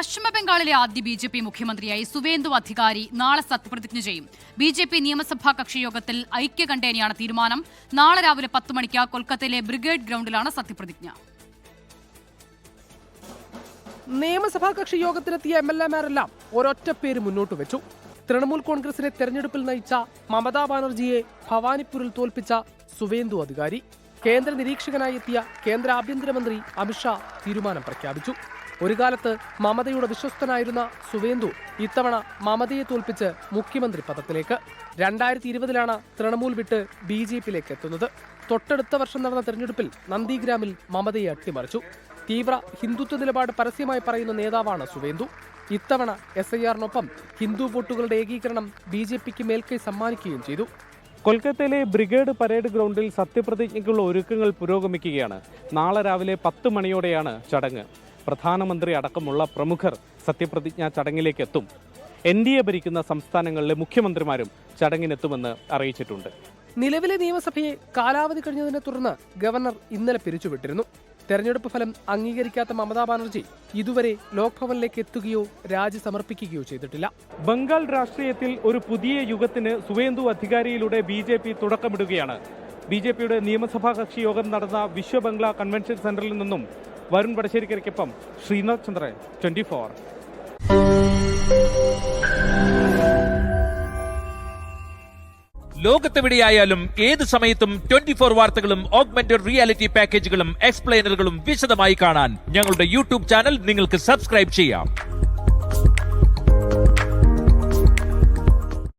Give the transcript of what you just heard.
പശ്ചിമബംഗാളിലെ ആദ്യ ബി.ജെ.പി. മുഖ്യമന്ത്രിയായി സുവേന്ദു അധികാരി നാളെ സത്യപ്രതിജ്ഞ ചെയ്യും. ബി.ജെ.പി. നിയമസഭാ കക്ഷിയോഗത്തിൽ ഐക്യകണ്ഠേനയാണ് തീരുമാനം. നാളെ രാവിലെ 10 മണിക്ക് കൊൽക്കത്തയിലെ ബ്രിഗേഡ് ഗ്രൗണ്ടിലാണ് സത്യപ്രതിജ്ഞ. നിയമസഭാ കക്ഷി യോഗത്തിലെത്തിയ MLA-മാരെല്ലാം ഒരൊറ്റ പേര് മുന്നോട്ട് വെച്ചു. തൃണമൂൽ കോൺഗ്രസിനെ തെരഞ്ഞെടുപ്പിൽ നയിച്ച മമതാ ബാനർജിയെ ഭവാനിപ്പൂരിൽ തോൽപ്പിച്ച സുവേന്ദു അധികാരി. കേന്ദ്ര നിരീക്ഷകനായി എത്തിയ കേന്ദ്ര ആഭ്യന്തരമന്ത്രി അമിത്ഷാ തീരുമാനം പ്രഖ്യാപിച്ചു. ഒരു കാലത്ത് മമതയുടെ വിശ്വസ്തനായിരുന്ന സുവേന്ദു ഇത്തവണ മമതയെ തോൽപ്പിച്ച് മുഖ്യമന്ത്രി പദത്തിലേക്ക്. 2020-ലാണ് തൃണമൂൽ വിട്ട് BJP-യിലേക്ക് എത്തുന്നത്. തൊട്ടടുത്ത വർഷം നടന്ന തെരഞ്ഞെടുപ്പിൽ നന്ദിഗ്രാമിൽ മമതയെ അട്ടിമറിച്ചു. തീവ്ര ഹിന്ദുത്വ നിലപാട് പരസ്യമായി പറയുന്ന നേതാവാണ് സുവേന്ദു. ഇത്തവണ SIR-നൊപ്പം ഹിന്ദു വോട്ടുകളുടെ ഏകീകരണം BJP-ക്ക് മേൽക്കൈ സമ്മാനിക്കുകയും ചെയ്തു. കൊൽക്കത്തയിലെ ബ്രിഗേഡ് പരേഡ് ഗ്രൗണ്ടിൽ സത്യപ്രതിജ്ഞയ്ക്കുള്ള ഒരുക്കങ്ങൾ പുരോഗമിക്കുകയാണ്. നാളെ രാവിലെ 10 മണിയോടെയാണ് ചടങ്ങ്. പ്രധാനമന്ത്രി അടക്കമുള്ള പ്രമുഖർ സത്യപ്രതിജ്ഞാ ചടങ്ങിലേക്ക് എത്തും. NDA ഭരിക്കുന്ന സംസ്ഥാനങ്ങളിലെ മുഖ്യമന്ത്രിമാരും ചടങ്ങിനെത്തുമെന്ന് അറിയിച്ചിട്ടുണ്ട്. നിലവിലെ നിയമസഭയെ കാലാവധി കഴിഞ്ഞതിനെ തുടർന്ന് ഗവർണർ ഇന്നലെ പിരിച്ചുവിട്ടിരുന്നു. തെരഞ്ഞെടുപ്പ് ഫലം അംഗീകരിക്കാത്ത മമതാ ബാനർജി ഇതുവരെ ലോക്ഭവനിലേക്ക് എത്തുകയോ രാജി സമർപ്പിക്കുകയോ ചെയ്തിട്ടില്ല. ബംഗാൾ രാഷ്ട്രീയത്തിൽ ഒരു പുതിയ യുഗത്തിന് സുവേന്ദു അധികാരിയിലൂടെ BJP തുടക്കമിടുകയാണ്. BJP-യുടെ നിയമസഭാ കക്ഷി യോഗം നടന്ന വിശ്വബംഗ്ല കൺവെൻഷൻ സെന്ററിൽ നിന്നും വരുൺ വടശ്ശേരിക്കരയ്ക്കൊപ്പം ശ്രീനാഥ് ചന്ദ്രൻ, 24. ലോകത്തെവിടെയായാലും ഏത് സമയത്തും 24 വാർത്തകളും ഓഗ്മെന്റഡ് റിയാലിറ്റി പാക്കേജുകളും എക്സ്പ്ലെയിനറുകളും വിശദമായി കാണാൻ ഞങ്ങളുടെ YouTube ചാനൽ നിങ്ങൾക്ക് സബ്സ്ക്രൈബ് ചെയ്യാം.